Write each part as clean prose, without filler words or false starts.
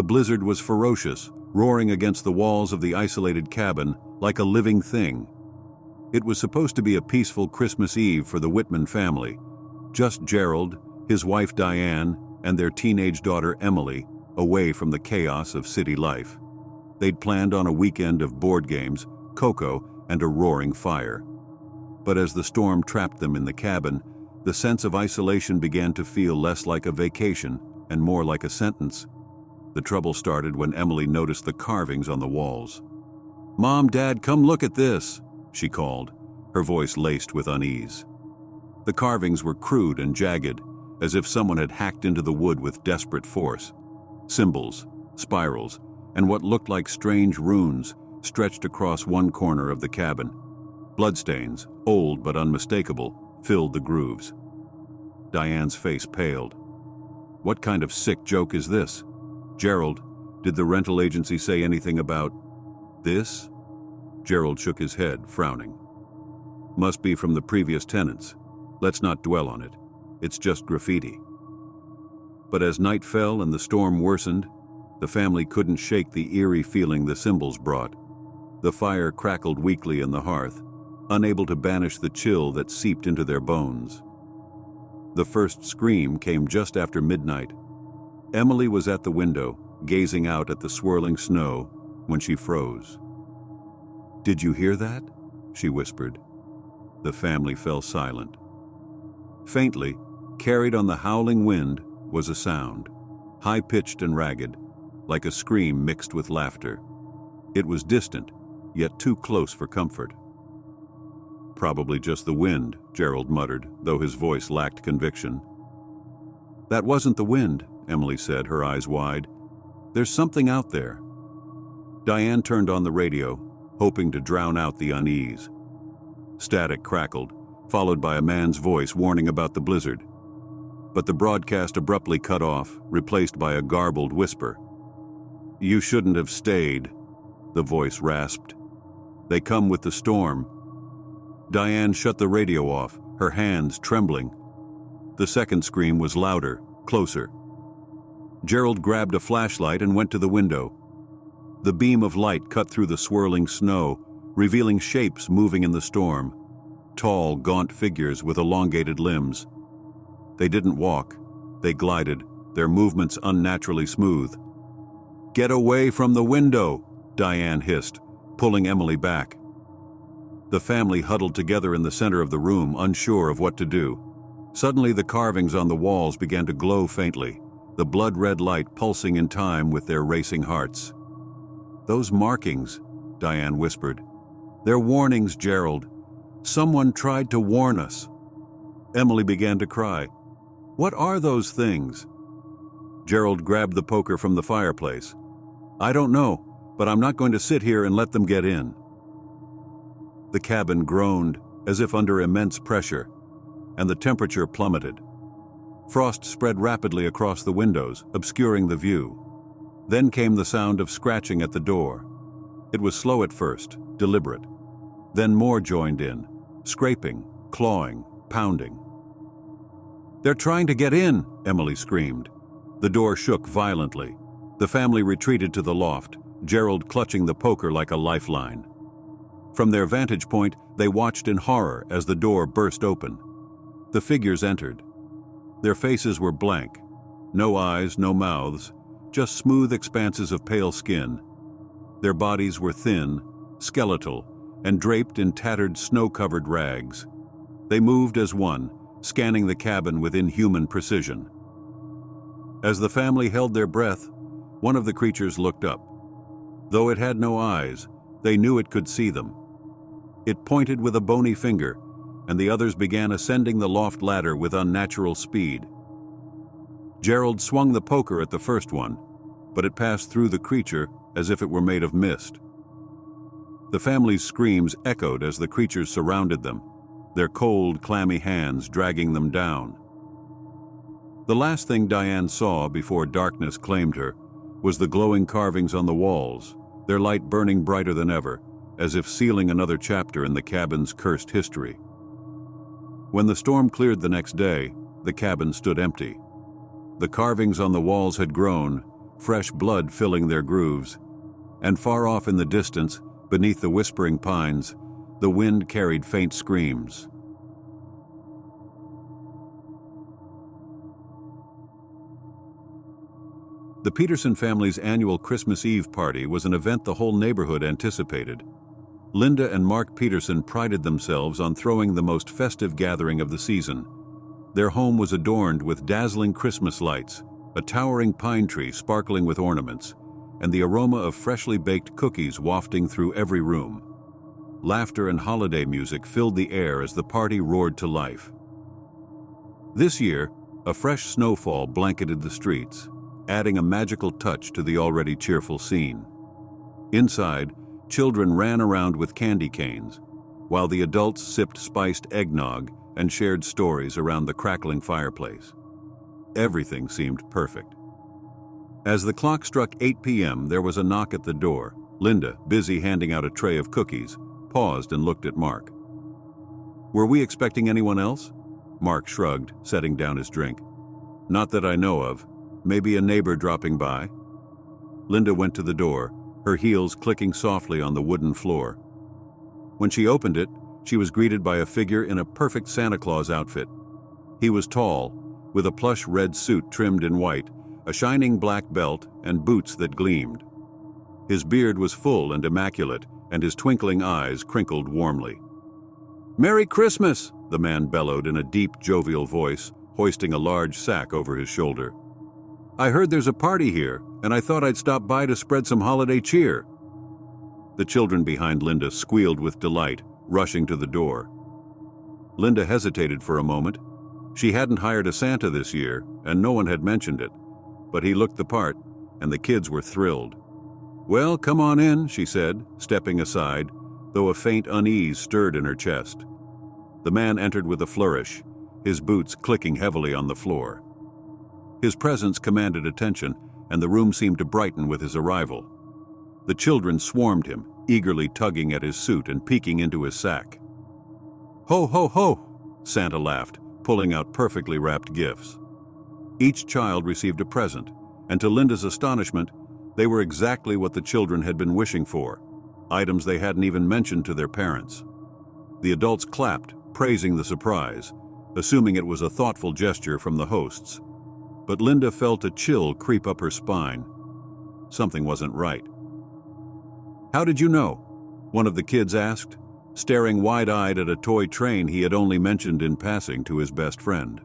The blizzard was ferocious, roaring against the walls of the isolated cabin like a living thing. It was supposed to be a peaceful Christmas Eve for the Whitman family. Just Gerald, his wife Diane, and their teenage daughter Emily, away from the chaos of city life. They'd planned on a weekend of board games, cocoa, and a roaring fire. But as the storm trapped them in the cabin, the sense of isolation began to feel less like a vacation and more like a sentence. The trouble started when Emily noticed the carvings on the walls. "Mom, Dad, come look at this," she called, her voice laced with unease. The carvings were crude and jagged, as if someone had hacked into the wood with desperate force. Symbols, spirals, and what looked like strange runes stretched across one corner of the cabin. Bloodstains, old but unmistakable, filled the grooves. Diane's face paled. "What kind of sick joke is this? Gerald, did the rental agency say anything about this?" Gerald shook his head, frowning. "Must be from the previous tenants. Let's not dwell on it. It's just graffiti." But as night fell and the storm worsened, the family couldn't shake the eerie feeling the symbols brought. The fire crackled weakly in the hearth, unable to banish the chill that seeped into their bones. The first scream came just after midnight. Emily was at the window, gazing out at the swirling snow, when she froze. "Did you hear that?" she whispered. The family fell silent. Faintly, carried on the howling wind, was a sound, high-pitched and ragged, like a scream mixed with laughter. It was distant, yet too close for comfort. "Probably just the wind," Gerald muttered, though his voice lacked conviction. "That wasn't the wind," Emily said, her eyes wide. "There's something out there." Diane turned on the radio, hoping to drown out the unease. Static crackled, followed by a man's voice warning about the blizzard. But the broadcast abruptly cut off, replaced by a garbled whisper. "You shouldn't have stayed," the voice rasped. "They come with the storm." Diane shut the radio off, her hands trembling. The second scream was louder, closer. Gerald grabbed a flashlight and went to the window. The beam of light cut through the swirling snow, revealing shapes moving in the storm. Tall, gaunt figures with elongated limbs. They didn't walk. They glided, their movements unnaturally smooth. "Get away from the window," Diane hissed, pulling Emily back. The family huddled together in the center of the room, unsure of what to do. Suddenly, the carvings on the walls began to glow faintly, the blood-red light pulsing in time with their racing hearts. "Those markings," Diane whispered. "They're warnings, Gerald. Someone tried to warn us." Emily began to cry. "What are those things?" Gerald grabbed the poker from the fireplace. "I don't know, but I'm not going to sit here and let them get in." The cabin groaned, as if under immense pressure, and the temperature plummeted. Frost spread rapidly across the windows, obscuring the view. Then came the sound of scratching at the door. It was slow at first, deliberate. Then more joined in, scraping, clawing, pounding. "They're trying to get in," Emily screamed. The door shook violently. The family retreated to the loft, Gerald clutching the poker like a lifeline. From their vantage point, they watched in horror as the door burst open. The figures entered. Their faces were blank. No eyes, no mouths, just smooth expanses of pale skin. Their bodies were thin, skeletal, and draped in tattered, snow-covered rags. They moved as one, scanning the cabin with inhuman precision. As the family held their breath, one of the creatures looked up. Though it had no eyes, they knew it could see them. It pointed with a bony finger, and the others began ascending the loft ladder with unnatural speed. Gerald swung the poker at the first one, but it passed through the creature as if it were made of mist. The family's screams echoed as the creatures surrounded them, their cold, clammy hands dragging them down. The last thing Diane saw before darkness claimed her was the glowing carvings on the walls, their light burning brighter than ever, as if sealing another chapter in the cabin's cursed history. When the storm cleared the next day, the cabin stood empty. The carvings on the walls had grown, fresh blood filling their grooves. And far off in the distance, beneath the whispering pines, the wind carried faint screams. The Peterson family's annual Christmas Eve party was an event the whole neighborhood anticipated. Linda and Mark Peterson prided themselves on throwing the most festive gathering of the season. Their home was adorned with dazzling Christmas lights, a towering pine tree sparkling with ornaments, and the aroma of freshly baked cookies wafting through every room. Laughter and holiday music filled the air as the party roared to life. This year, a fresh snowfall blanketed the streets, adding a magical touch to the already cheerful scene. Inside, children ran around with candy canes, while the adults sipped spiced eggnog and shared stories around the crackling fireplace. Everything seemed perfect. As the clock struck 8 p.m., there was a knock at the door. Linda, busy handing out a tray of cookies, paused and looked at Mark. "Were we expecting anyone else?" Mark shrugged, setting down his drink. "Not that I know of. Maybe a neighbor dropping by?" Linda went to the door, her heels clicking softly on the wooden floor. When she opened it, she was greeted by a figure in a perfect Santa Claus outfit. He was tall, with a plush red suit trimmed in white, a shining black belt, and boots that gleamed. His beard was full and immaculate, and his twinkling eyes crinkled warmly. "Merry Christmas!" the man bellowed in a deep, jovial voice, hoisting a large sack over his shoulder. "I heard there's a party here, and I thought I'd stop by to spread some holiday cheer." The children behind Linda squealed with delight, rushing to the door. Linda hesitated for a moment. She hadn't hired a Santa this year, and no one had mentioned it, but he looked the part, and the kids were thrilled. "Well, come on in," she said, stepping aside, though a faint unease stirred in her chest. The man entered with a flourish, his boots clicking heavily on the floor. His presence commanded attention, and the room seemed to brighten with his arrival. The children swarmed him, eagerly tugging at his suit and peeking into his sack. "Ho, ho, ho!" Santa laughed, pulling out perfectly wrapped gifts. Each child received a present, and to Linda's astonishment, they were exactly what the children had been wishing for, items they hadn't even mentioned to their parents. The adults clapped, praising the surprise, assuming it was a thoughtful gesture from the hosts. But Linda felt a chill creep up her spine. Something wasn't right. "How did you know?" one of the kids asked, staring wide-eyed at a toy train he had only mentioned in passing to his best friend.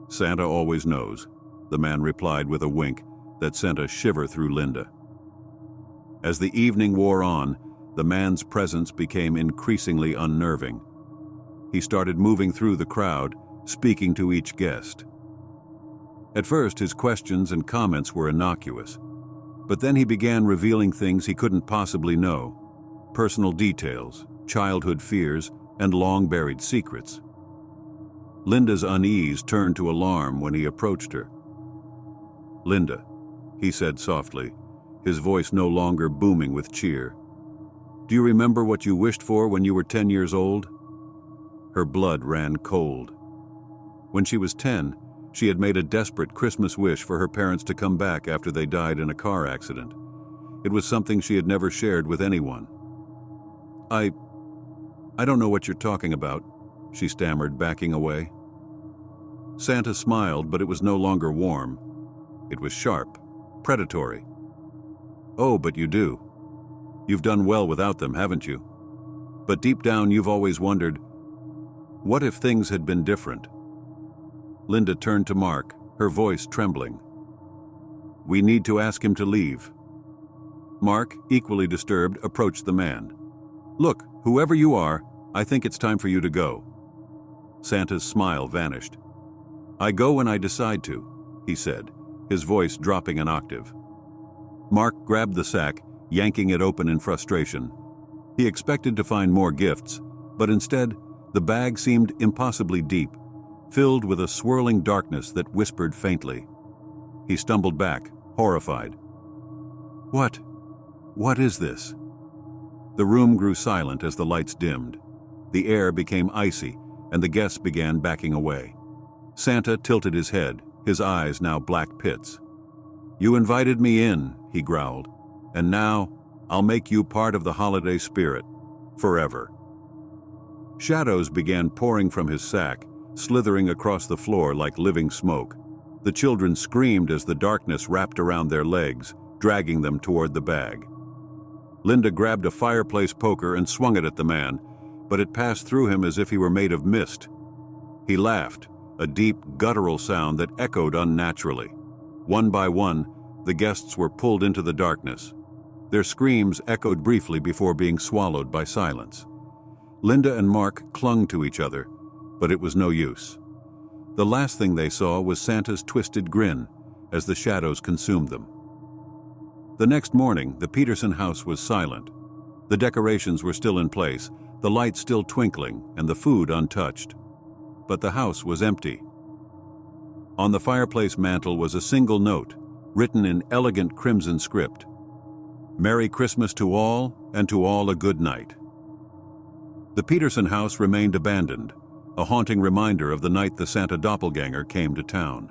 "Santa always knows," the man replied with a wink that sent a shiver through Linda. As the evening wore on, the man's presence became increasingly unnerving. He started moving through the crowd, speaking to each guest. At first, his questions and comments were innocuous, but then he began revealing things he couldn't possibly know, personal details, childhood fears, and long-buried secrets. Linda's unease turned to alarm when he approached her. "Linda," he said softly, his voice no longer booming with cheer. "Do you remember what you wished for when you were 10 years old?" Her blood ran cold. When she was 10, she had made a desperate Christmas wish for her parents to come back after they died in a car accident. It was something she had never shared with anyone. I don't know what you're talking about," she stammered, backing away. Santa smiled, but it was no longer warm. It was sharp, predatory. "Oh, but you do. You've done well without them, haven't you? But deep down you've always wondered, what if things had been different?" Linda turned to Mark, her voice trembling. "We need to ask him to leave." Mark, equally disturbed, approached the man. "Look, whoever you are, I think it's time for you to go." Santa's smile vanished. "I go when I decide to," he said, his voice dropping an octave. Mark grabbed the sack, yanking it open in frustration. He expected to find more gifts, but instead, the bag seemed impossibly deep, filled with a swirling darkness that whispered faintly. He stumbled back, horrified. What is this?" The room grew silent as the lights dimmed. The air became icy, and the guests began backing away. Santa tilted his head, his eyes now black pits. "You invited me in," he growled, "and now I'll make you part of the holiday spirit, forever." Shadows began pouring from his sack, slithering across the floor like living smoke. The children screamed as the darkness wrapped around their legs, dragging them toward the bag. Linda grabbed a fireplace poker and swung it at the man, but it passed through him as if he were made of mist. He laughed, a deep, guttural sound that echoed unnaturally. One by one, the guests were pulled into the darkness. Their screams echoed briefly before being swallowed by silence. Linda and Mark clung to each other, but it was no use. The last thing they saw was Santa's twisted grin as the shadows consumed them. The next morning, the Peterson house was silent. The decorations were still in place, the lights still twinkling, and the food untouched. But the house was empty. On the fireplace mantel was a single note, written in elegant crimson script. "Merry Christmas to all, and to all a good night." The Peterson house remained abandoned, a haunting reminder of the night the Santa Doppelgänger came to town.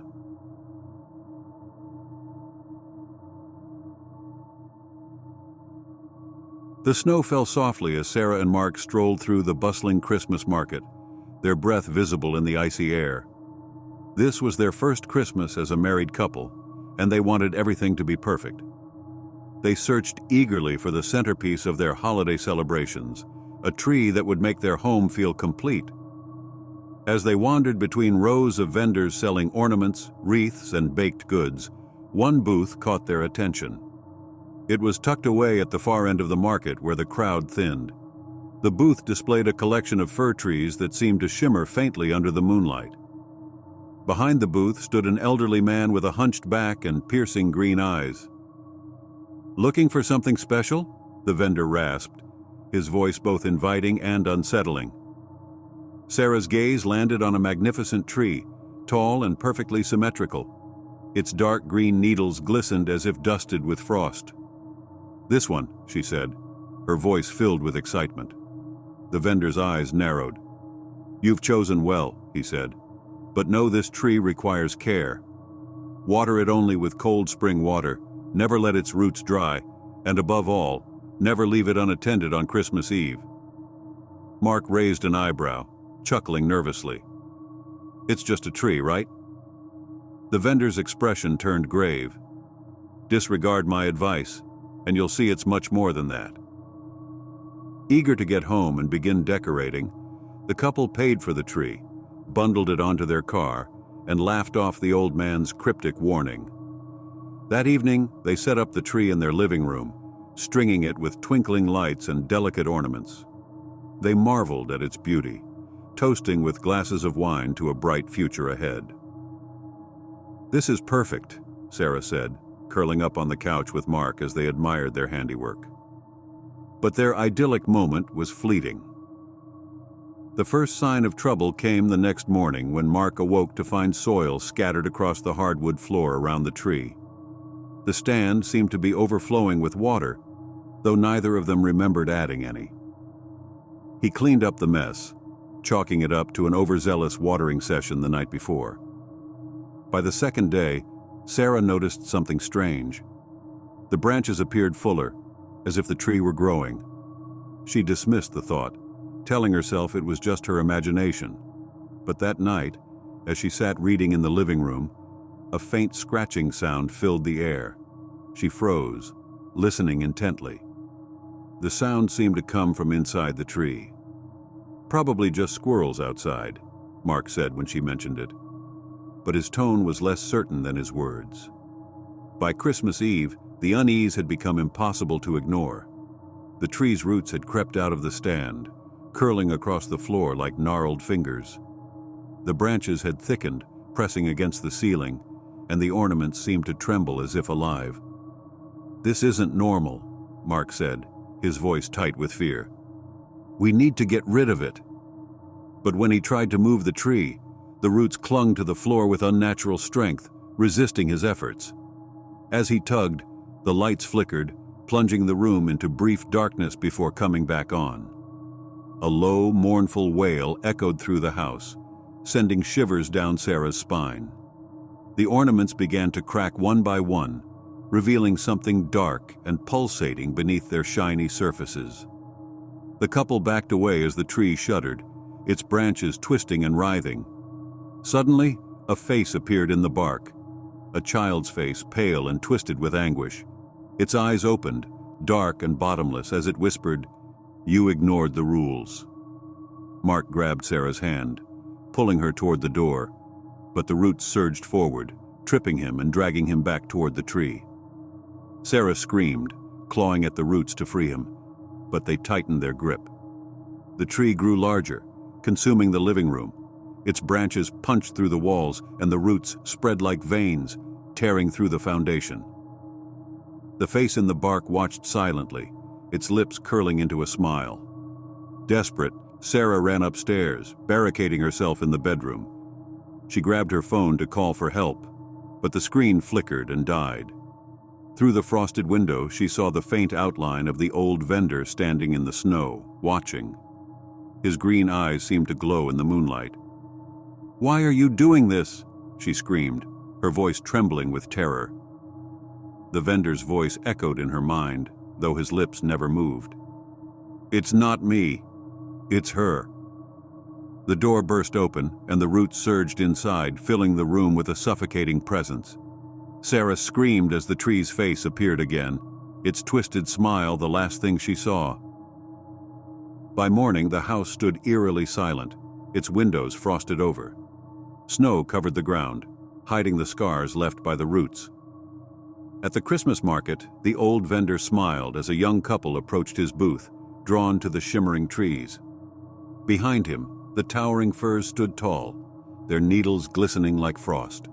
The snow fell softly as Sarah and Mark strolled through the bustling Christmas market, their breath visible in the icy air. This was their first Christmas as a married couple, and they wanted everything to be perfect. They searched eagerly for the centerpiece of their holiday celebrations, a tree that would make their home feel complete. As they wandered between rows of vendors selling ornaments, wreaths, and baked goods, one booth caught their attention. It was tucked away at the far end of the market where the crowd thinned. The booth displayed a collection of fir trees that seemed to shimmer faintly under the moonlight. Behind the booth stood an elderly man with a hunched back and piercing green eyes. "Looking for something special?" the vendor rasped, his voice both inviting and unsettling. Sarah's gaze landed on a magnificent tree, tall and perfectly symmetrical. Its dark green needles glistened as if dusted with frost. "This one," she said, her voice filled with excitement. The vendor's eyes narrowed. "You've chosen well," he said, "but know this tree requires care. Water it only with cold spring water, never let its roots dry, and above all, never leave it unattended on Christmas Eve." Mark raised an eyebrow, chuckling nervously. "It's just a tree, right?" The vendor's expression turned grave. "Disregard my advice, and you'll see it's much more than that." Eager to get home and begin decorating, the couple paid for the tree, bundled it onto their car, and laughed off the old man's cryptic warning. That evening, they set up the tree in their living room, stringing it with twinkling lights and delicate ornaments. They marveled at its beauty, toasting with glasses of wine to a bright future ahead. "This is perfect," Sarah said, curling up on the couch with Mark as they admired their handiwork. But their idyllic moment was fleeting. The first sign of trouble came the next morning when Mark awoke to find soil scattered across the hardwood floor around the tree. The stand seemed to be overflowing with water, though neither of them remembered adding any. He cleaned up the mess, chalking it up to an overzealous watering session the night before. By the second day, Sarah noticed something strange. The branches appeared fuller, as if the tree were growing. She dismissed the thought, telling herself it was just her imagination. But that night, as she sat reading in the living room, a faint scratching sound filled the air. She froze, listening intently. The sound seemed to come from inside the tree. "Probably just squirrels outside," Mark said when she mentioned it. But his tone was less certain than his words. By Christmas Eve, the unease had become impossible to ignore. The tree's roots had crept out of the stand, curling across the floor like gnarled fingers. The branches had thickened, pressing against the ceiling, and the ornaments seemed to tremble as if alive. "This isn't normal," Mark said, his voice tight with fear. "We need to get rid of it." But when he tried to move the tree, the roots clung to the floor with unnatural strength, resisting his efforts. As he tugged, the lights flickered, plunging the room into brief darkness before coming back on. A low, mournful wail echoed through the house, sending shivers down Sarah's spine. The ornaments began to crack one by one, revealing something dark and pulsating beneath their shiny surfaces. The couple backed away as the tree shuddered, its branches twisting and writhing. Suddenly, a face appeared in the bark, a child's face, pale and twisted with anguish. Its eyes opened, dark and bottomless, as it whispered, "You ignored the rules." Mark grabbed Sarah's hand, pulling her toward the door, but the roots surged forward, tripping him and dragging him back toward the tree. Sarah screamed, clawing at the roots to free him, but they tightened their grip. The tree grew larger, consuming the living room. Its branches punched through the walls, and the roots spread like veins, tearing through the foundation. The face in the bark watched silently, its lips curling into a smile. Desperate, Sarah ran upstairs, barricading herself in the bedroom. She grabbed her phone to call for help, but the screen flickered and died. Through the frosted window, she saw the faint outline of the old vendor standing in the snow, watching. His green eyes seemed to glow in the moonlight. "Why are you doing this?" she screamed, her voice trembling with terror. The vendor's voice echoed in her mind, though his lips never moved. "It's not me. It's her." The door burst open, and the roots surged inside, filling the room with a suffocating presence. Sarah screamed as the tree's face appeared again, its twisted smile the last thing she saw. By morning, the house stood eerily silent, its windows frosted over. Snow covered the ground, hiding the scars left by the roots. At the Christmas market, the old vendor smiled as a young couple approached his booth, drawn to the shimmering trees. Behind him, the towering firs stood tall, their needles glistening like frost.